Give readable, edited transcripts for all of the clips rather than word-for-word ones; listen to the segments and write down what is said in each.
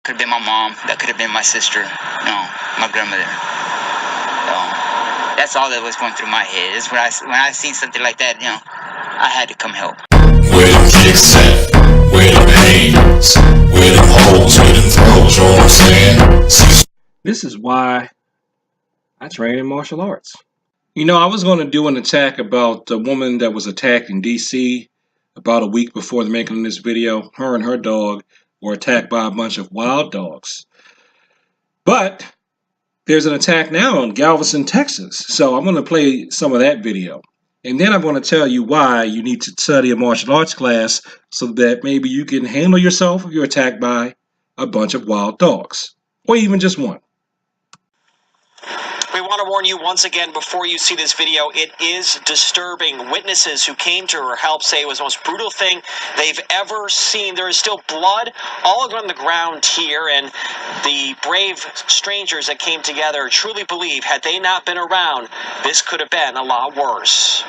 Could have been my mom. That could have been my sister. No, my grandmother. That's all that was going through my head. Is when I seen something like that, I had to come help. Where them kicks at? Where them hands? Where them holes? Where them throws? You know what I'm saying? This is why I train in martial arts. I was going to do an attack about the woman that was attacked in D.C. about a week before the making of this video. Her and her dog were attacked by a bunch of wild dogs. But there's an attack now in Galveston, Texas. So I'm going to play some of that video. And then I'm going to tell you why you need to study a martial arts class so that maybe you can handle yourself if you're attacked by a bunch of wild dogs. Or even just one. We want to warn you once again before you see this video, it is disturbing. Witnesses who came to her help say it was the most brutal thing they've ever seen. There is still blood all on the ground here, and the brave strangers that came together truly believe had they not been around, this could have been a lot worse.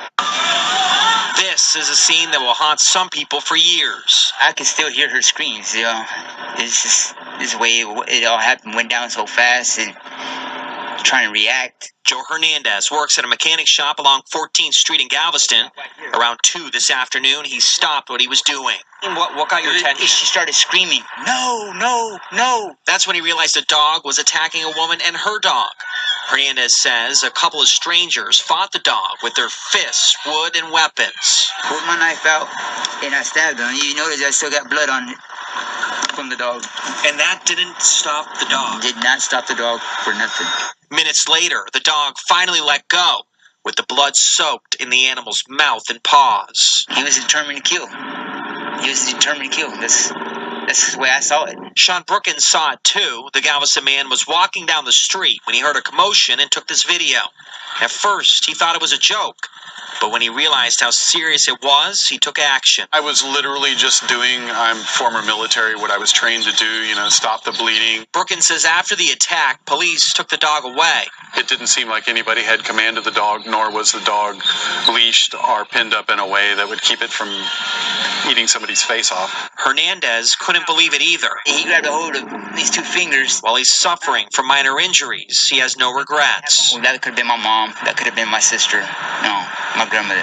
This is a scene that will haunt some people for years. I can still hear her screams, It's just this way it all happened, went down so fast, and trying to react. Joe Hernandez works at a mechanic shop along 14th Street in Galveston. Around 2 this afternoon, he stopped what he was doing. What got your attention? She started screaming, "No, no, no." That's when he realized a dog was attacking a woman and her dog. Hernandez says a couple of strangers fought the dog with their fists, wood, and weapons. Pulled my knife out, and I stabbed him. You notice I still got blood on it from the dog. And that didn't stop the dog. Did not stop the dog for nothing. Minutes later, the dog finally let go, with the blood soaked in the animal's mouth and paws. He was determined to kill. That's the way I saw it. Sean Brookins saw it too. The Galveston man was walking down the street when he heard a commotion and took this video. At first, he thought it was a joke, but when he realized how serious it was, he took action. I was literally just I'm former military, what I was trained to do, stop the bleeding. Brookins says after the attack, police took the dog away. It didn't seem like anybody had command of the dog, nor was the dog leashed or pinned up in a way that would keep it from eating somebody's face off. Hernandez couldn't believe it either. He grabbed a hold of these 2 fingers. While he's suffering from minor injuries, he has no regrets. That could have been my mom. That could have been my sister. No, my grandmother.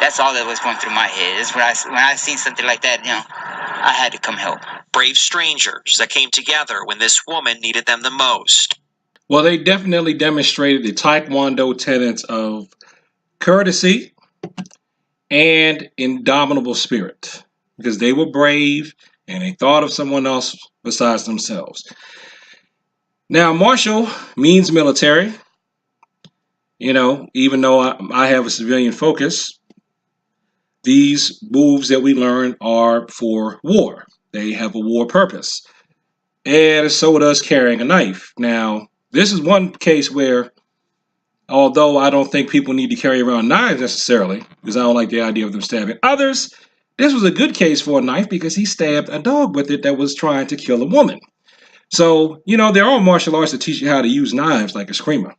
That's all that was going through my head. Is when I seen something like that, I had to come help. Brave strangers that came together when this woman needed them the most. Well, they definitely demonstrated the Taekwondo tenets of courtesy and indomitable spirit, because they were brave and they thought of someone else besides themselves. Now, martial means military. Even though I have a civilian focus, these moves that we learn are for war. They have a war purpose. And so does carrying a knife. Now, this is one case where, although I don't think people need to carry around knives necessarily, because I don't like the idea of them stabbing others, this was a good case for a knife because he stabbed a dog with it that was trying to kill a woman. So, there are martial arts that teach you how to use knives, like a screamer.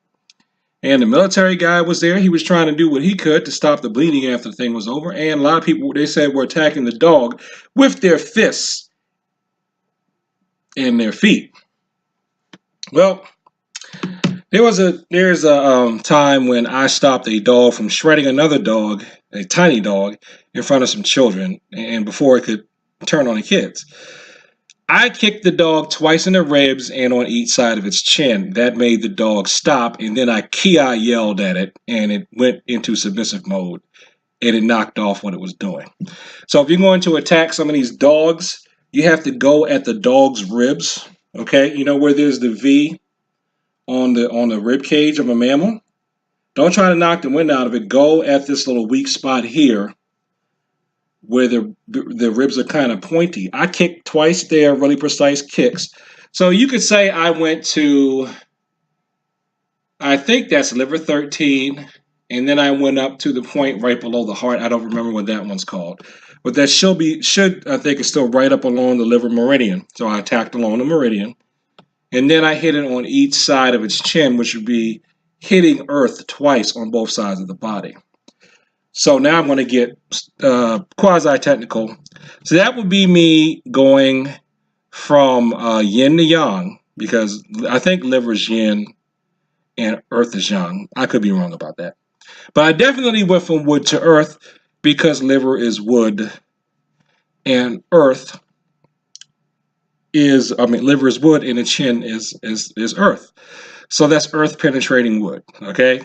And the military guy was there. He was trying to do what he could to stop the bleeding after the thing was over. And a lot of people, they said, were attacking the dog with their fists and their feet. Well, there's a time when I stopped a dog from shredding another dog, a tiny dog, in front of some children, and before it could turn on the kids. I kicked the dog twice in the ribs and on each side of its chin. That made the dog stop, and then I yelled at it, and it went into submissive mode, and it knocked off what it was doing. So if you're going to attack some of these dogs, you have to go at the dog's ribs, okay? Where there's the V on the rib cage of a mammal? Don't try to knock the wind out of it. Go at this little weak spot here, where the ribs are kind of pointy. I kicked twice there, really precise kicks. So you could say I went to, I think that's liver 13, and then I went up to the point right below the heart. I don't remember what that one's called. But that I think it's still right up along the liver meridian. So I attacked along the meridian. And then I hit it on each side of its chin, which would be hitting earth twice on both sides of the body. So now I'm going to get quasi-technical. So that would be me going from yin to yang, because I think liver is yin and earth is yang. I could be wrong about that. But I definitely went from wood to earth because liver is wood and earth is, liver is wood and the chin is earth. So that's earth penetrating wood, okay?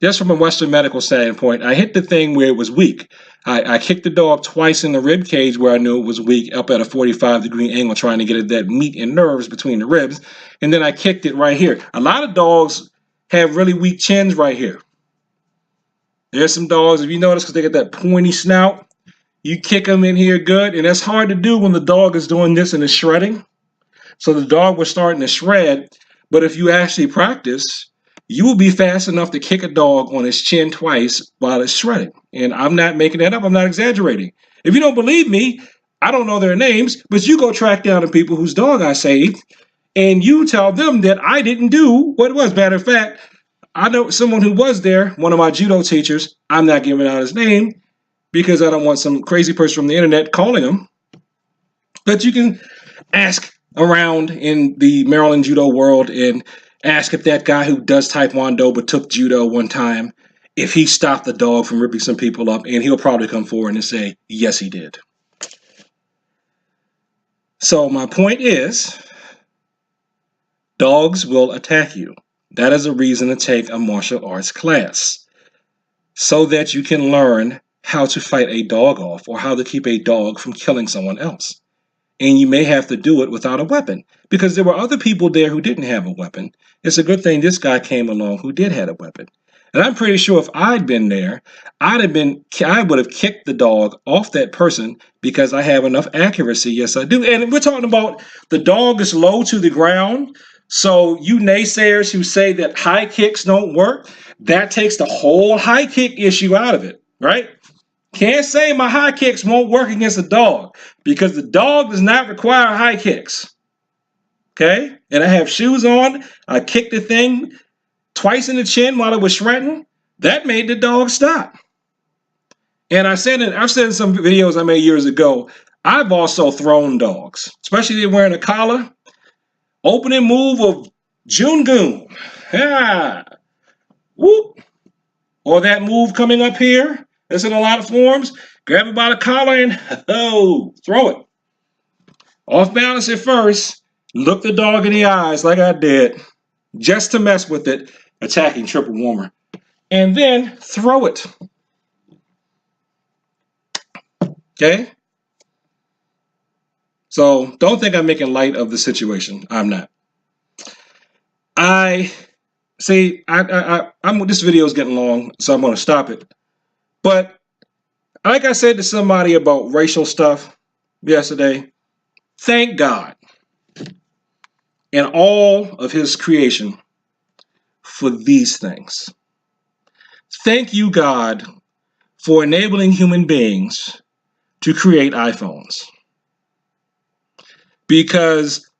Just from a Western medical standpoint, I hit the thing where it was weak. I kicked the dog twice in the rib cage where I knew it was weak, up at a 45-degree angle, trying to get at that meat and nerves between the ribs. And then I kicked it right here. A lot of dogs have really weak chins right here. There's some dogs, if you notice, because they got that pointy snout, you kick them in here good. And that's hard to do when the dog is doing this and is shredding. So the dog was starting to shred. But if you actually practice, you will be fast enough to kick a dog on his chin twice while it's shredding. And I'm not making that up. I'm not exaggerating. If you don't believe me, I don't know their names, but you go track down the people whose dog I saved, and you tell them that I didn't do what it was. Matter of fact, I know someone who was there, one of my judo teachers. I'm not giving out his name because I don't want some crazy person from the internet calling him. But you can ask around in the Maryland judo world and ask if that guy who does Taekwondo but took judo one time, if he stopped the dog from ripping some people up, and he'll probably come forward and say, yes, he did. So my point is, dogs will attack you. That is a reason to take a martial arts class, so that you can learn how to fight a dog off or how to keep a dog from killing someone else. And you may have to do it without a weapon, because there were other people there who didn't have a weapon. It's a good thing this guy came along who did have a weapon. And I'm pretty sure if I'd been there, I would have kicked the dog off that person because I have enough accuracy. Yes, I do. And we're talking about the dog is low to the ground. So you naysayers who say that high kicks don't work, that takes the whole high kick issue out of it, right? Can't say my high kicks won't work against a dog because the dog does not require high kicks. Okay? And I have shoes on. I kicked the thing twice in the chin while it was shredding. That made the dog stop. And I've said in some videos I made years ago, I've also thrown dogs, especially if they're wearing a collar. Opening move of Jungoon. Yeah. Whoop. Or that move coming up here. That's in a lot of forms. Grab it by the collar and throw it. Off balance at first. Look the dog in the eyes like I did. Just to mess with it. Attacking triple warmer. And then throw it. Okay? So don't think I'm making light of the situation. I'm not. This video is getting long, so I'm going to stop it. But like I said to somebody about racial stuff yesterday, thank God and all of his creation for these things. Thank you, God, for enabling human beings to create iPhones. Because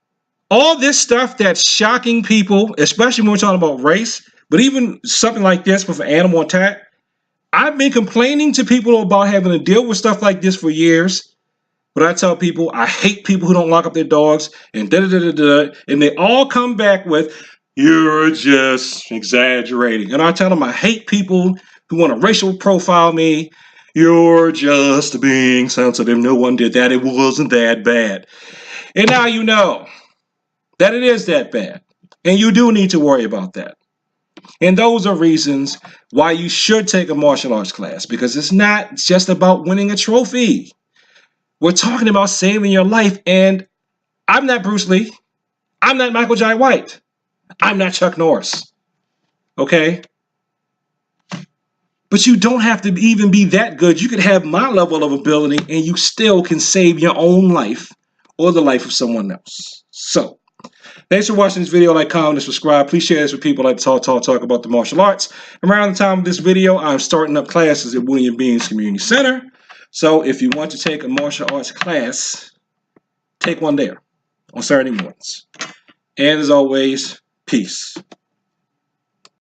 all this stuff that's shocking people, especially when we're talking about race, but even something like this with an animal attack, I've been complaining to people about having to deal with stuff like this for years. But I tell people, I hate people who don't lock up their dogs and da-da-da-da-da. And they all come back with, you're just exaggerating. And I tell them, I hate people who want to racial profile me. You're just being sensitive. No one did that. It wasn't that bad. And now you know that it is that bad. And you do need to worry about that. And those are reasons why you should take a martial arts class, because it's not just about winning a trophy. We're talking about saving your life. And I'm not Bruce Lee. I'm not Michael Jai White. I'm not Chuck Norris. Okay? But you don't have to even be that good. You could have my level of ability and you still can save your own life or the life of someone else. So, thanks for watching this video. Like, comment, and subscribe. Please share this with people like to talk about the martial arts. Around the time of this video, I'm starting up classes at William Beans Community Center. So if you want to take a martial arts class, take one there on Saturday mornings. And as always, peace.